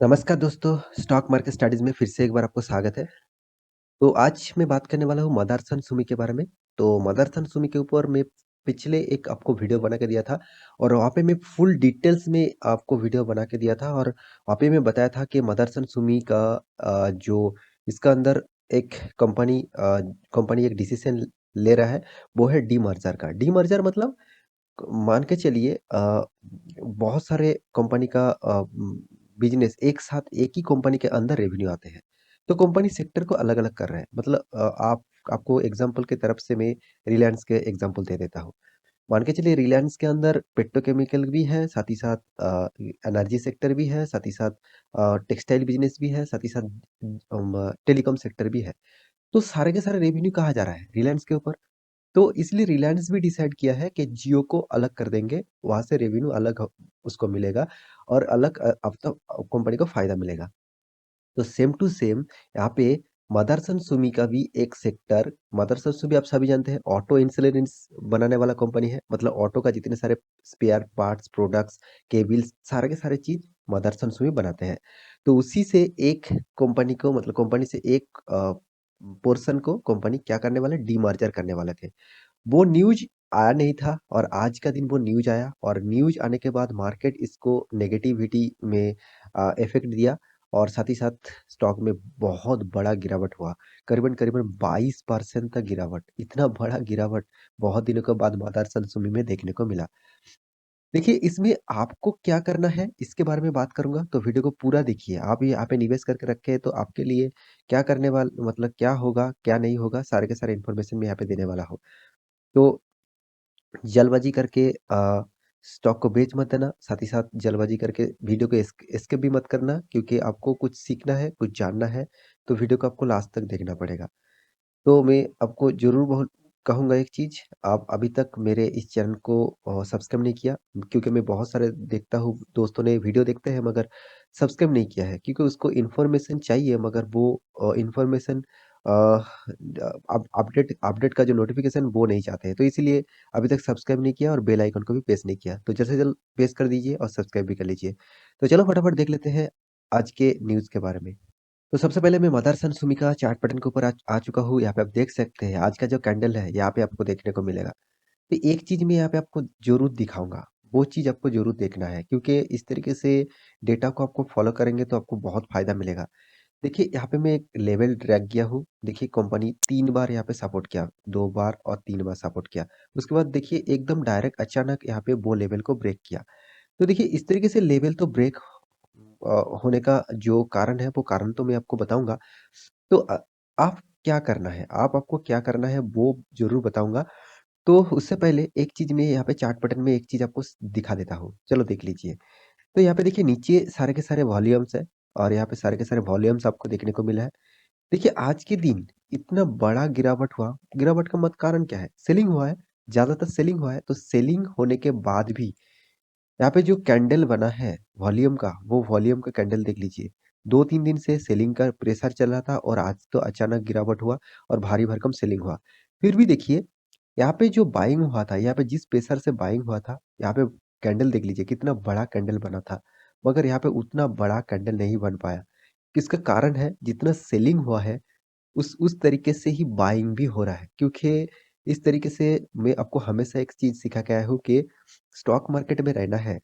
नमस्कार दोस्तों, stock market studies में फिर से एक बार आपको स्वागत है। तो आज मैं बात करने वाला हूँ मदरसन सुमी के बारे में। तो मदरसन सुमी के ऊपर मैं पिछले एक आपको वीडियो बना के दिया था और वहाँ पे मैं फुल डिटेल्स में आपको वीडियो बना के दिया था और वहाँ पे मैं बताया था कि मदरसन सुमी का जो इसका अंदर एक कंपनी एक डिसीज़न ले रहा है, वो है डीमर्जर का। डीमर्जर मतलब मान के चलिए बहुत सारे कंपनी का बिज़नेस एक साथ एक ही कंपनी के अंदर रेवेन्यू आते हैं। तो कंपनी सेक्टर को अलग-अलग कर रहे हैं। मतलब आपको एग्ज़ाम्पल की तरफ से मैं रिलायंस के एग्ज़ाम्पल दे देता हूँ। मान के चलिए रिलायंस के अंदर पेट्रोकेमिकल भी है, साथ ही साथ एनर्जी सेक्टर भी है, साथ ही साथ टेक्सटाइल बिज़नेस भी है, साथ ही साथ टेलीकॉम सेक्टर भी है। तो सारे के सारे रेवेन्यू कहाँ जा रहा है? रिलायंस के ऊपर। तो इसलिए रिलायंस भी डिसाइड किया है कि जियो को अलग कर देंगे, वहाँ से रेवेन्यू अलग उसको मिलेगा और अलग अब तो कंपनी को फ़ायदा मिलेगा। तो सेम टू सेम यहाँ पे मदरसन सुमी का भी एक सेक्टर मदरसन सुमी आप सभी जानते हैं ऑटो इंश्योरेंस बनाने वाला कंपनी है। मतलब ऑटो का जितने सारे स्पेयर पार्ट्स, प्रोडक्ट्स, केबल्स सारे के सारे चीज़ मदरसन सुमी बनाते हैं। तो उसी से एक कंपनी को मतलब कंपनी से एक पोर्शन को कंपनी क्या करने वाले डीमर्जर करने वाले थे। वो न्यूज़ आया नहीं था और आज का दिन वो न्यूज़ आया और न्यूज़ आने के बाद मार्केट इसको नेगेटिविटी में इफ़ेक्ट दिया और साथ ही साथ स्टॉक में बहुत बड़ा गिरावट हुआ। करीबन-करीबन 22% तक गिरावट, इतना बड़ा गिरावट बहुत दिनों के बाद मदरसन सुमी में देखने को मिला। देखिए, इसमें आपको क्या करना है, इसके बारे में बात करूँगा, तो वीडियो को पूरा देखिए। आप ये यहाँ पे निवेश करके रखे हैं, तो आपके लिए क्या करने वाल मतलब क्या होगा, क्या नहीं होगा, सारे के सारे इन्फॉर्मेशन मैं यहाँ पे देने वाला हूँ। तो जल्दबाज़ी करके स्टॉक को बेच मत देना, साथ ही साथ जल्दबाज़ी करके वीडियो को स्किप भी मत करना क्योंकि आपको कुछ सीखना है, कुछ जानना है, तो वीडियो को आपको लास्ट तक देखना पड़ेगा। तो मैं आपको ज़रूर बहुत कहूँगा एक चीज़, आप अभी तक मेरे इस चैनल को सब्सक्राइब नहीं किया क्योंकि मैं बहुत सारे देखता हूँ, दोस्तों ने वीडियो देखते हैं मगर सब्सक्राइब नहीं किया है क्योंकि उसको इन्फॉर्मेशन चाहिए मगर वो इन्फॉर्मेशन अपडेट अपडेट का जो नोटिफ़िकेशन वो नहीं चाहते हैं। तो इसीलिए अभी तक सब्सक्राइब नहीं किया और बेल आइकन को भी प्रेस नहीं किया। तो जल्द से जल्द प्रेस कर दीजिए और सब्सक्राइब भी कर लीजिए। तो चलो फटाफट देख लेते हैं आज के न्यूज़ के बारे में। तो सबसे पहले मैं मदरसन सुमिका चार्ट पैटर्न के ऊपर आ चुका हूँ। यहाँ पे आप देख सकते हैं आज का जो कैंडल है यहाँ पे आपको देखने को मिलेगा। तो एक चीज़ मैं यहाँ पे आपको ज़रूर दिखाऊँगा, वो चीज़ आपको ज़रूर देखना है क्योंकि इस तरीके से डेटा को आपको फ़ॉलो करेंगे तो आपको बहुत फ़ायदा मिलेगा। देखिए यहाँ पे मैं एक लेवल ड्रैग किया हूँ। देखिए कंपनी 3 बार यहाँ पे सपोर्ट किया, 2 बार और 3 बार सपोर्ट किया। उसके बाद देखिए एकदम डायरेक्ट अचानक यहाँ पे वो लेवल को ब्रेक किया। तो देखिए इस तरीके से लेवल तो ब्रेक होने का जो कारण है वो कारण तो मैं आपको बताऊँगा। तो आप क्या करना है? आपको क्या करना है वो ज़रूर बताऊँगा। तो उससे पहले एक चीज़ मैं यहाँ पे चार्ट पैटर्न में एक चीज़ आपको दिखा देता हूँ। चलो देख लीजिए। तो यहाँ पे देखिए नीचे सारे के सारे वॉल्यूम्स हैं और यहाँ पे सारे के सारे वॉल्यूम्स आपको देखने को मिला है। देखिए आज के दिन इतना बड़ा गिरावट हुआ, गिरावट का मत कारण क्या है? सेलिंग हुआ है, ज़्यादातर सेलिंग हुआ है। तो सेलिंग होने के बाद भी यहाँ पे जो कैंडल बना है वॉल्यूम का, वो वॉल्यूम का कैंडल देख लीजिए। 2-3 दिन से सेलिंग का प्रेशर चल रहा था और आज तो अचानक गिरावट हुआ और भारी भरकम सेलिंग हुआ। फिर भी देखिए, यहाँ पे जो बाइंग हुआ था, यहाँ पे जिस प्रेशर से बाइंग हुआ था, यहाँ पे कैंडल देख लीजिए कितना बड़ा कैंडल बना था। मगर यहाँ पे उतना बड़ा कैंडल नहीं बन पाया। किसका कारण है? जितना सेलिंग हुआ है उस तरीके से ही बाइंग भी हो रहा है क्योंकि इस तरीके से मैं आपको हमेशा एक चीज़ सिखा के आया हूँ कि स्टॉक मार्केट में रहना है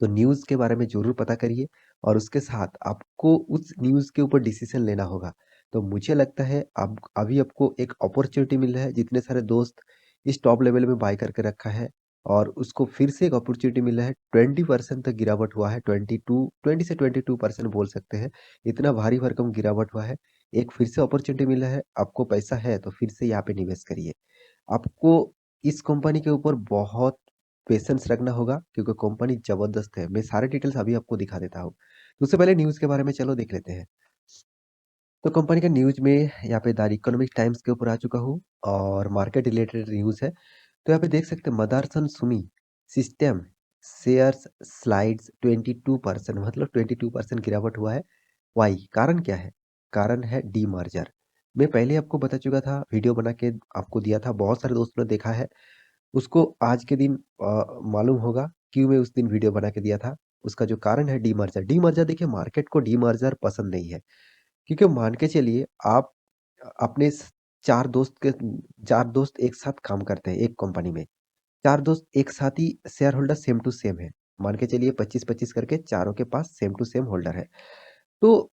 तो न्यूज़ के बारे में ज़रूर पता करिए और उसके साथ आपको उस न्यूज़ के ऊपर डिसीज़न लेना होगा। तो मुझे लगता है अब अभी आपको एक अपॉर्च्युनिटी मिल रहा है, जितने सारे दोस्त इस टॉप लेवल में बाय करके रखा है और उसको फिर से एक अपॉर्च्युनिटी मिला है। 20% तक गिरावट हुआ है, 20 से 22% बोल सकते हैं। इतना भारी भरकम गिरावट हुआ है। एक फिर से अपॉर्च्युनिटी मिला है, आपको पैसा है तो फिर से यहाँ पे निवेश करिए। आपको इस कंपनी के ऊपर बहुत पेशेंस रखना होगा क्योंकि कंपनी ज़बरदस्त है। मैं सारे डिटेल्स अभी आपको दिखा देता हूँ। तो उससे पहले न्यूज़ के बारे में चलो देख लेते हैं। तो कंपनी का न्यूज़ में यहाँ पे द इकोनॉमिक टाइम्स के ऊपर आ चुका हूँ और मार्केट रिलेटेड न्यूज़ है। तो यहाँ पे देख सकते हैं Motherson Sumi system shares slides 22% मतलब 22% गिरावट हुआ है। व्हाई? कारण क्या है? कारण है डीमर्जर। मैं पहले आपको बता चुका था, वीडियो बना के आपको दिया था, बहुत सारे दोस्तों ने देखा है। उसको आज के दिन मालूम होगा क्यों मैं उस दिन वीडियो बना के दिया था। उसका जो कारण है डीमर्जर। डीमर्जर देखिए मार्केट को डीमर्जर पसंद नहीं है। क्योंकि मान के चलिए आप अपने 4 दोस्त के 4 दोस्त एक साथ काम करते हैं एक कंपनी में। 4 दोस्त एक साथ ही share holder same to same है। मान के चलिए 25-25 करके चारों के पास सेम टू सेम होल्डर है। तो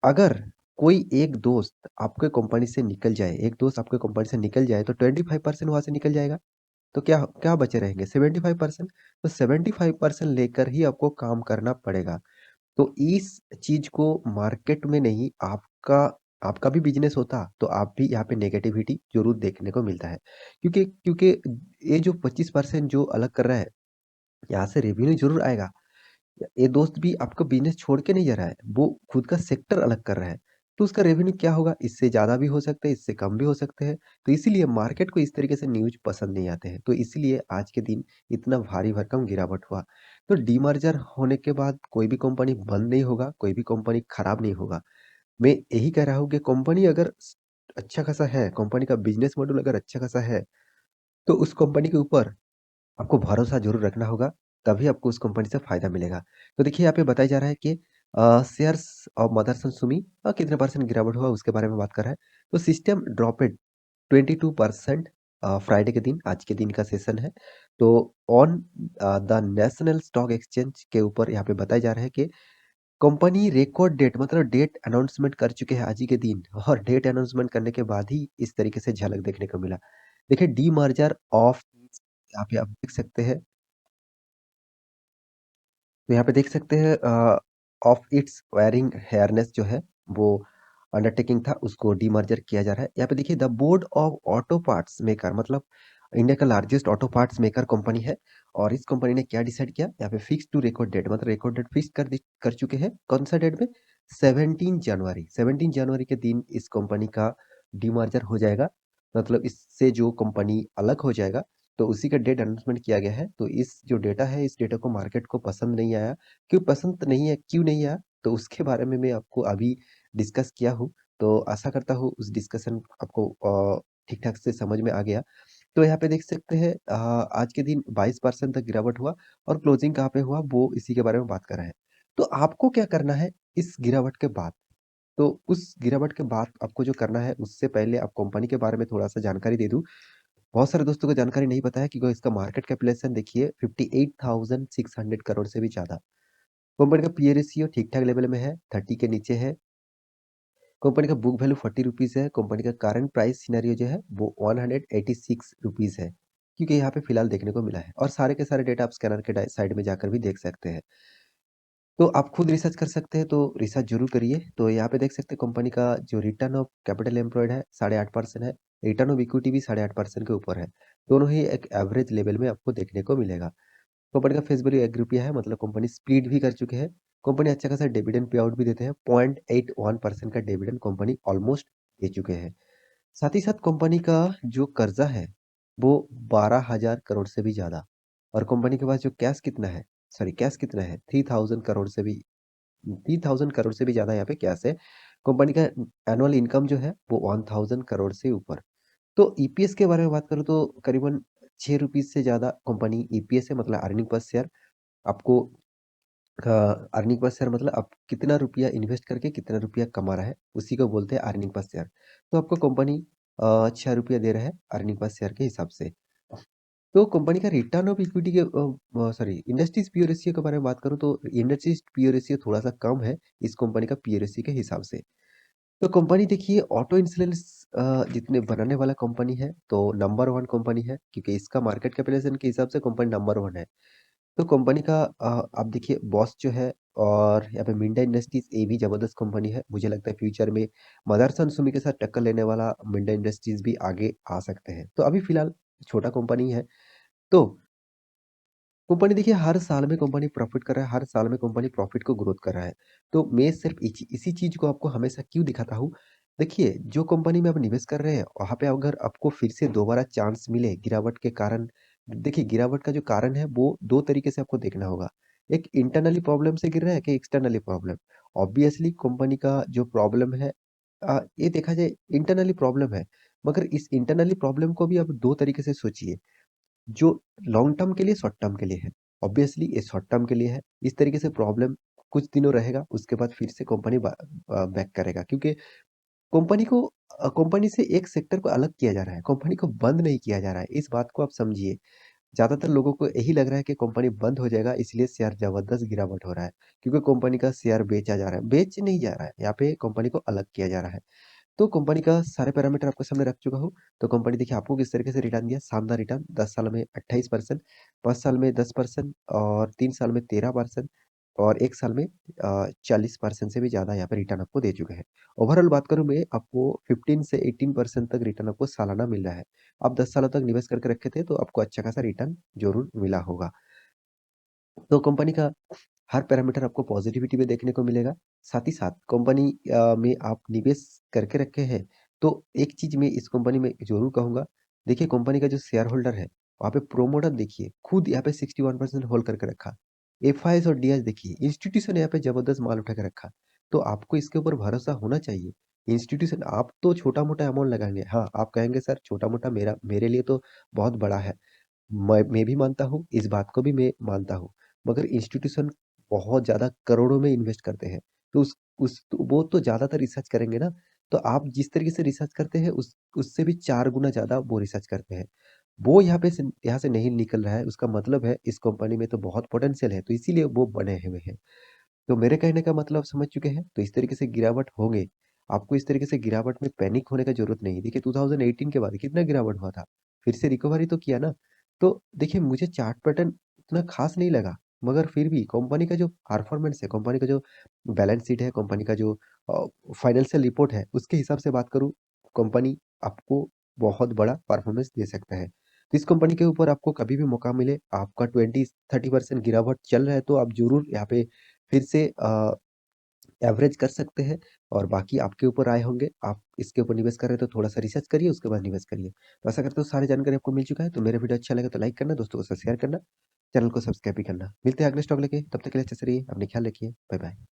अगर कोई एक दोस्त आपके कंपनी से निकल जाए, एक दोस्त आपके कंपनी से निकल जाए तो 25% वहाँ से निकल जाएगा। तो क्या क्या बचे रहेंगे 75%। तो 75% लेकर ही आपको काम करना पड़ेगा। तो इस चीज़ को मार्केट में नहीं आपका आपका भी बिज़नेस होता तो आप भी यहाँ पे नेगेटिविटी ज़रूर देखने को मिलता है। क्योंकि क्योंकि ये जो 25% जो अलग कर रहा है, यहाँ से रेवेन्यू ज़रूर आएगा। ये दोस्त भी आपका बिज़नेस छोड़ के नहीं जा रहा है, वो खुद का सेक्टर अलग कर रहा है। तो उसका रेवेन्यू क्या होगा? इससे ज़्यादा भी हो सकते हैं, इससे कम भी हो सकते हैं। तो इसीलिए मार्केट को इस तरीके से न्यूज़ पसंद नहीं आते हैं। तो इसलिए आज के दिन इतना भारी भरकम गिरावट हुआ। तो डीमर्जर होने के बाद कोई भी कंपनी बंद नहीं होगा, कोई भी कंपनी खराब नहीं होगा। मैं यही कह रहा हूँ कि कंपनी अगर अच्छा खासा है, कंपनी का बिज़नेस मॉडल अगर अच्छा खासा है, तो उस कंपनी के ऊपर आपको भरोसा ज़रूर रखना होगा, तभी आपको उस कंपनी से फ़ायदा मिलेगा। तो देखिए यहाँ पे बताया जा रहा है कि शेयर्स ऑफ मदरसन सुमी कितने परसेंट गिरावट हुआ उसके बारे में बात कर रहा है। तो सिस्टम ड्रॉपेड 22% फ्राइडे के दिन, आज के दिन का सेशन है। तो on the national stock exchange के ऊपर यहाँ पे बताया जा रहा है कि कंपनी रिकॉर्ड डेट मतलब डेट अनाउंसमेंट कर चुके हैं आज ही के दिन और डेट अनाउंसमेंट करने के बाद ही इस तरीके से झलक देखने को मिला। देखिए डीमर्जर ऑफ यहाँ पे आप देख सकते हैं। तो यहाँ पे देख सकते हैं ऑफ इट्स वायरिंग हेयरनेस जो है वो अंडरटेकिंग था उसको डीमर्जर किया जा रहा है। यहाँ पे देखिए the board of auto parts maker मतलब इंडिया का largest auto parts maker company है। और इस कंपनी ने क्या डिसाइड किया यहाँ पे फिक्स टू रिकॉर्ड डेट मतलब रिकॉर्ड डेट फिक्स कर चुके हैं। कौन सा डेट में? 17 जनवरी के दिन इस कंपनी का डीमर्जर हो जाएगा। मतलब इससे जो कंपनी अलग हो जाएगा तो उसी का डेट अनाउंसमेंट किया गया है। तो इस जो डेटा है इस डेटा को मार्केट को पसंद नहीं आया। क्यों पसंद नहीं है, क्यों नहीं आया? तो उसके बारे में मैं आपको अभी डिस्कस किया हूँ। तो आशा करता हूँ उस डिस्कशन आपको ठीक-ठाक से समझ में आ गया। तो यहाँ पे देख सकते हैं आज के दिन 22% तक गिरावट हुआ और क्लोजिंग कहाँ पे हुआ वो इसी के बारे में बात कर रहे हैं। तो आपको क्या करना है इस गिरावट के बाद? तो उस गिरावट के बाद आपको जो करना है उससे पहले आप कंपनी के बारे में थोड़ा-सा जानकारी दे दूँ। बहुत सारे दोस्तों को जानकारी नहीं पता है क्योंकि इसका मार्केट कैपिटलाइजेशन देखिए 58,600 करोड़ से भी ज़्यादा। कंपनी का पीई रेशियो ठीक-ठाक लेवल में है, 30 के नीचे है। कंपनी का बुक वैल्यू ₹40 है। कंपनी का करंट प्राइस सिनेरियो जो है वो ₹186 है, क्योंकि यहाँ पे फिलहाल देखने को मिला है और सारे के सारे डेटा आप स्कैनर के साइड में जाकर भी देख सकते हैं। तो आप खुद रिसर्च कर सकते हैं, तो रिसर्च ज़रूर करिए। तो यहाँ पे देख सकते हैं कंपनी का जो रिटर्न ऑफ कैपिटल एम्प्लॉयड है 8.5% है, रिटर्न ऑफ इक्विटी भी 8.5% के ऊपर है। दोनों ही एक एवरेज लेवल में आपको देखने को मिलेगा। कंपनी का फेस वैल्यू ₹1 है मतलब कंपनी स्प्लिट भी कर चुके हैं। कंपनी अच्छा खासा डिविडेंड पे आउट भी देते हैं, 0.81% का डिविडेंड कंपनी ऑलमोस्ट दे चुके हैं। साथ ही साथ कंपनी का जो कर्जा है, वो 12,000 करोड़ से भी ज़्यादा और कंपनी के पास जो कैश कितना है, सॉरी कैश कितना है 3000 करोड़ से भी 3000 करोड़ से भी ज़्यादा यहाँ पे कैश है। कंपनी का एनुअल इनकम जो है वो 1000 करोड़ से ऊपर। तो ईपीएस के बारे में बात करूँ तो करीबन ₹6 से ज़्यादा कंपनी ईपीएस है मतलब अर्निंग पर शेयर। आपको अर्निंग पर शेयर मतलब आप कितना रुपया इन्वेस्ट करके कितना रुपया कमा रहा है, उसी को बोलते हैं अर्निंग पर शेयर। तो आपको कंपनी ₹6 दे रहा है अर्निंग पर शेयर के हिसाब से। तो कंपनी का रिटर्न ऑफ इक्विटी के सॉरी इंडस्ट्रीज पीई रेशियो के बारे में बात करूँ तो इंडस्ट्रीज पीई रेशियो थोड़ा-सा कम है इस कंपनी का पीई रेशियो के हिसाब से। तो कंपनी देखिए ऑटो इंश्योरेंस जितने बनाने वाला कंपनी है तो नंबर 1 कंपनी है क्योंकि इसका मार्केट कैपिटलाइजेशन के हिसाब से कंपनी नंबर 1 है। तो कंपनी का आप देखिए बॉस जो है और यहाँ पे मिंडा इंडस्ट्रीज ये भी ज़बरदस्त कंपनी है। मुझे लगता है फ्यूचर में मदरसन सुमी के साथ टक्कर लेने वाला मिंडा इंडस्ट्रीज भी आगे आ सकते हैं। तो अभी फिलहाल छोटा कंपनी है। तो कंपनी देखिए हर साल में कंपनी प्रॉफ़िट कर रहा है, हर साल में कंपनी प्रॉफ़िट को ग्रोथ कर रहा है। तो मैं सिर्फ़ इसी चीज़ को आपको हमेशा क्यों दिखाता हूँ, देखिए जो कंपनी में आप निवेश कर रहे हैं, वहाँ पे अगर आपको फिर से दोबारा चांस मिले गिरावट के कारण देखिए गिरावट का जो कारण है वो 2 तरीके से आपको देखना होगा। एक इंटरनली प्रॉब्लम से गिर रहा है कि एक्सटर्नली प्रॉब्लम। ऑब्वियसली कंपनी का जो प्रॉब्लम है ये देखा जाए इंटरनली प्रॉब्लम है, मगर इस इंटरनली प्रॉब्लम को भी आप 2 तरीके से सोचिए। जो लॉन्ग टर्म के लिए, शॉर्ट टर्म के लिए है। ऑब्वियसली ये शॉर्ट टर्म के लिए है। इस तरीके से प्रॉब्लम कुछ दिनों रहेगा, उसके बाद फिर से कंपनी बैक करेगा क्योंकि कंपनी से एक सेक्टर को अलग किया जा रहा है, कंपनी को बंद नहीं किया जा रहा है। इस बात को आप समझिए। ज़्यादातर लोगों को यही लग रहा है कि कंपनी बंद हो जाएगा इसलिए शेयर ज़बरदस्त गिरावट हो रहा है, क्योंकि कंपनी का शेयर बेचा जा रहा है। बेच नहीं जा रहा है, यहाँ पे कंपनी को अलग किया जा रहा है। तो कंपनी का सारे पैरामीटर आपके सामने रख चुका हूँ। तो कंपनी देखिए आपको किस तरीके से रिटर्न दिया, शानदार रिटर्न 10 साल में 28%, 5 साल में 10% और 3 साल में 13% और 1 साल में 40% से भी ज़्यादा यहाँ पे रिटर्न आपको दे चुके हैं। ओवरऑल बात करूँ मैं, आपको 15 से 18% तक रिटर्न आपको सालाना मिल रहा है। आप 10 सालों तक निवेश करके रखे थे तो आपको अच्छा खासा रिटर्न ज़रूर मिला होगा। तो कंपनी का हर पैरामीटर आपको पॉजिटिविटी में देखने को मिलेगा। साथ ही साथ कंपनी में आप निवेश करके रखे हैं, तो एक चीज़ मैं इस कंपनी में ज़रूर कहूँगा, देखिए कंपनी का जो शेयर होल्डर है, वहाँ पे प्रोमोटर देखिए, खुद यहाँ पे 61% होल्ड करके रखा। एफआईएस और डीआईएस देखिए, इंस्टीट्यूशन यहाँ पे ज़बरदस्त माल उठा के रखा। तो आपको इसके ऊपर भरोसा होना चाहिए। इंस्टीट्यूशन आप तो छोटा-मोटा अमाउंट लगाएँगे, हाँ, आप कहेंगे सर छोटा-मोटा मेरे लिए तो बहुत बड़ा है। मैं भी मानता हूँ, इस बात को भी मैं मानता हूँ। मगर इंस्टीट्यूशन बहुत ज़्यादा करोड़ों में इन्वेस्ट करते हैं। तो वो तो ज़्यादातर रिसर्च करेंगे ना, तो आप जिस तरीके से रिसर्च करते हैं उससे भी 4 गुना ज़्यादा वो रिसर्च करते हैं। वो यहाँ से नहीं निकल रहा है, उसका मतलब है इस कंपनी में तो बहुत पोटेंशियल है, तो इसीलिए वो बने हुए हैं। तो मेरे कहने का मतलब समझ चुके हैं? तो इस तरीके से गिरावट होंगे। आपको इस तरीके से गिरावट में पैनिक होने का ज़रूरत नहीं है। देखिए 2018 के बाद कितना गिरावट हुआ था, फिर से रिकवरी तो किया ना। तो देखिए मुझे चार्ट पैटर्न उतना ख़ास नहीं लगा, मगर फिर भी कंपनी का जो परफॉर्मेंस है, कंपनी का जो बैलेंस शीट है, कंपनी का जो फाइनेंशियल रिपोर्ट है, उसके हिसाब से बात करूँ, कंपनी आपको बहुत बड़ा परफॉर्मेंस दे सकता है। तो इस कंपनी के ऊपर आपको कभी भी मौका मिले, आपका 20-30% गिरावट चल रहा है, तो आप ज़रूर यहाँ पे फिर से एवरेज कर सकते हैं और बाकी आपके ऊपर आए होंगे। आप इसके ऊपर निवेश कर रहे हैं तो थोड़ा-सा रिसर्च करिए, उसके बाद निवेश करिए। तो आशा करता हूँ सारी जानकारी आपको मिल चुका है, तो मेरा वीडियो अच्छा लगा तो लाइक करना, दोस्तों के साथ शेयर करना, चैनल को सब्सक्राइब भी करना। मिलते हैं अगले स्टॉक लेके, तब तक के लिए अच्छे से रहिए, अपनी ख्याल रखिए। Bye bye.